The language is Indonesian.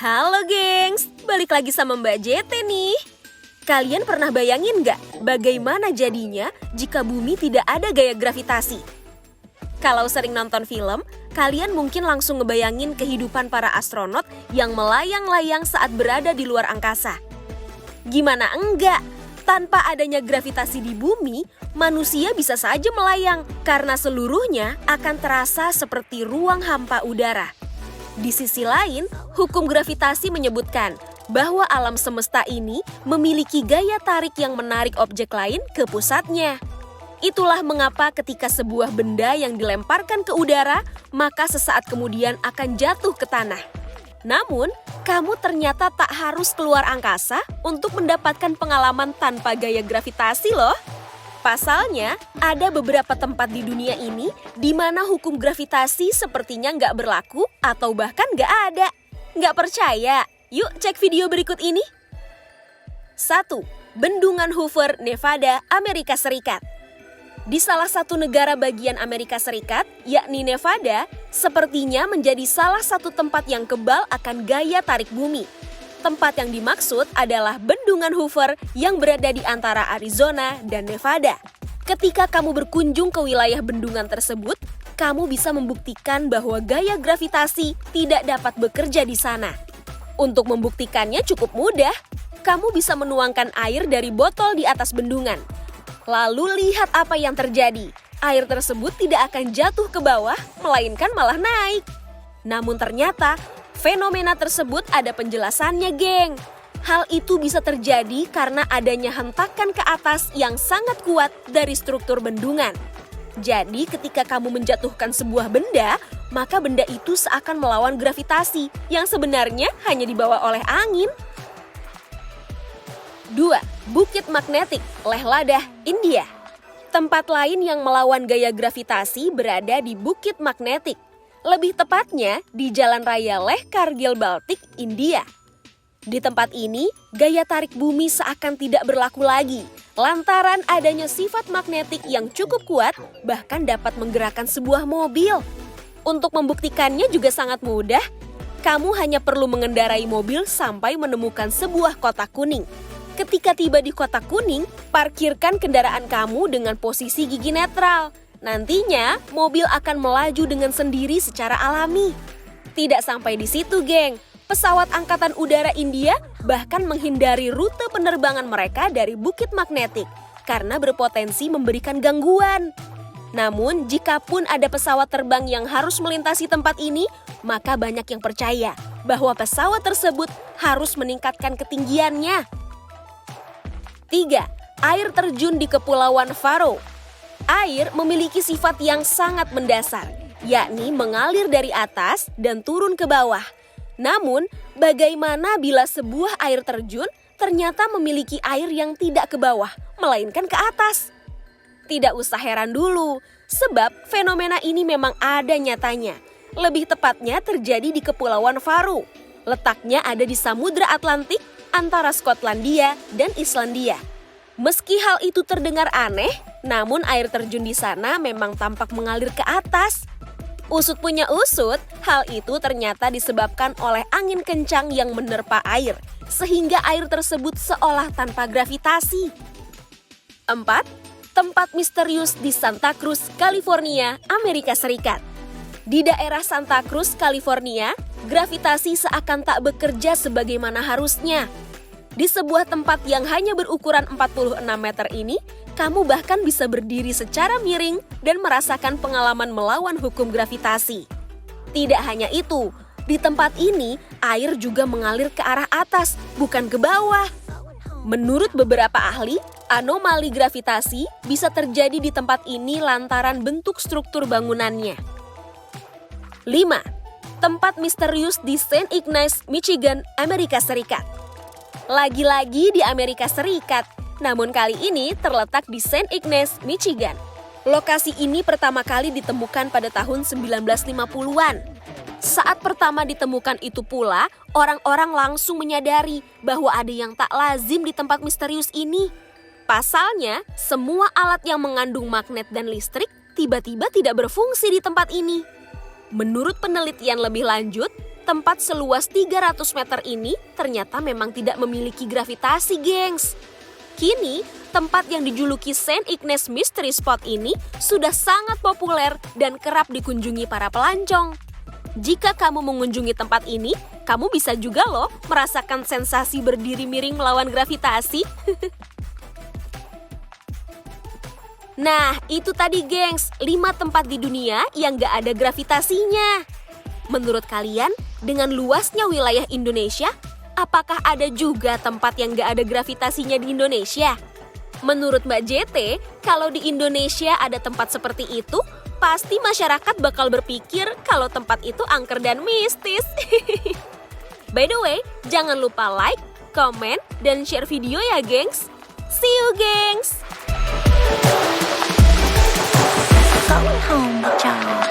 Halo gengs, balik lagi sama Mbak JT nih. Kalian pernah bayangin nggak bagaimana jadinya jika bumi tidak ada gaya gravitasi? Kalau sering nonton film, kalian mungkin langsung ngebayangin kehidupan para astronot yang melayang-layang saat berada di luar angkasa. Gimana enggak? Tanpa adanya gravitasi di bumi, manusia bisa saja melayang karena seluruhnya akan terasa seperti ruang hampa udara. Di sisi lain, hukum gravitasi menyebutkan bahwa alam semesta ini memiliki gaya tarik yang menarik objek lain ke pusatnya. Itulah mengapa ketika sebuah benda yang dilemparkan ke udara, maka sesaat kemudian akan jatuh ke tanah. Namun, kamu ternyata tak harus keluar angkasa untuk mendapatkan pengalaman tanpa gaya gravitasi loh. Pasalnya, ada beberapa tempat di dunia ini di mana hukum gravitasi sepertinya nggak berlaku atau bahkan nggak ada. Nggak percaya? Yuk cek video berikut ini. 1. Bendungan Hoover, Nevada, Amerika Serikat. Di salah satu negara bagian Amerika Serikat, yakni Nevada, sepertinya menjadi salah satu tempat yang kebal akan gaya tarik bumi. Tempat yang dimaksud adalah Bendungan Hoover yang berada di antara Arizona dan Nevada. Ketika kamu berkunjung ke wilayah bendungan tersebut, kamu bisa membuktikan bahwa gaya gravitasi tidak dapat bekerja di sana. Untuk membuktikannya cukup mudah. Kamu bisa menuangkan air dari botol di atas bendungan. Lalu lihat apa yang terjadi. Air tersebut tidak akan jatuh ke bawah, melainkan malah naik. Namun ternyata, fenomena tersebut ada penjelasannya, geng. Hal itu bisa terjadi karena adanya hentakan ke atas yang sangat kuat dari struktur bendungan. Jadi ketika kamu menjatuhkan sebuah benda, maka benda itu seakan melawan gravitasi yang sebenarnya hanya dibawa oleh angin. 2. Bukit Magnetik, Leh Ladakh, India. Tempat lain yang melawan gaya gravitasi berada di Bukit Magnetik. Lebih tepatnya di Jalan Raya Leh Kargil Baltik, India. Di tempat ini, gaya tarik bumi seakan tidak berlaku lagi, lantaran adanya sifat magnetik yang cukup kuat, bahkan dapat menggerakkan sebuah mobil. Untuk membuktikannya juga sangat mudah, kamu hanya perlu mengendarai mobil sampai menemukan sebuah kotak kuning. Ketika tiba di kotak kuning, parkirkan kendaraan kamu dengan posisi gigi netral. Nantinya, mobil akan melaju dengan sendiri secara alami. Tidak sampai di situ, geng. Pesawat Angkatan Udara India bahkan menghindari rute penerbangan mereka dari Bukit Magnetik karena berpotensi memberikan gangguan. Namun, jikapun ada pesawat terbang yang harus melintasi tempat ini, maka banyak yang percaya bahwa pesawat tersebut harus meningkatkan ketinggiannya. 3. Air terjun di Kepulauan Faroe. Air memiliki sifat yang sangat mendasar, yakni mengalir dari atas dan turun ke bawah. Namun, bagaimana bila sebuah air terjun ternyata memiliki air yang tidak ke bawah, melainkan ke atas? Tidak usah heran dulu, sebab fenomena ini memang ada nyatanya. Lebih tepatnya terjadi di Kepulauan Faroe. Letaknya ada di Samudra Atlantik antara Skotlandia dan Islandia. Meski hal itu terdengar aneh, namun air terjun di sana memang tampak mengalir ke atas. Usut punya usut, hal itu ternyata disebabkan oleh angin kencang yang menerpa air, sehingga air tersebut seolah tanpa gravitasi. 4. Tempat misterius di Santa Cruz, California, Amerika Serikat. Di daerah Santa Cruz, California, gravitasi seakan tak bekerja sebagaimana harusnya. Di sebuah tempat yang hanya berukuran 46 meter ini, kamu bahkan bisa berdiri secara miring dan merasakan pengalaman melawan hukum gravitasi. Tidak hanya itu, di tempat ini air juga mengalir ke arah atas, bukan ke bawah. Menurut beberapa ahli, anomali gravitasi bisa terjadi di tempat ini lantaran bentuk struktur bangunannya. 5. Tempat misterius di St. Ignace, Michigan, Amerika Serikat. Lagi-lagi di Amerika Serikat, namun kali ini terletak di St. Ignace, Michigan. Lokasi ini pertama kali ditemukan pada tahun 1950-an. Saat pertama ditemukan itu pula, orang-orang langsung menyadari bahwa ada yang tak lazim di tempat misterius ini. Pasalnya, semua alat yang mengandung magnet dan listrik tiba-tiba tidak berfungsi di tempat ini. Menurut penelitian lebih lanjut, tempat seluas 300 meter ini ternyata memang tidak memiliki gravitasi, gengs. Kini, tempat yang dijuluki Saint Ignace Mystery Spot ini sudah sangat populer dan kerap dikunjungi para pelancong. Jika kamu mengunjungi tempat ini, kamu bisa juga loh merasakan sensasi berdiri miring melawan gravitasi. Nah, itu tadi gengs, 5 tempat di dunia yang gak ada gravitasinya. Menurut kalian, dengan luasnya wilayah Indonesia, apakah ada juga tempat yang gak ada gravitasinya di Indonesia? Menurut Mbak JT, kalau di Indonesia ada tempat seperti itu, pasti masyarakat bakal berpikir kalau tempat itu angker dan mistis. By the way, jangan lupa like, komen, dan share video ya, gengs. See you, gengs! Going home, John.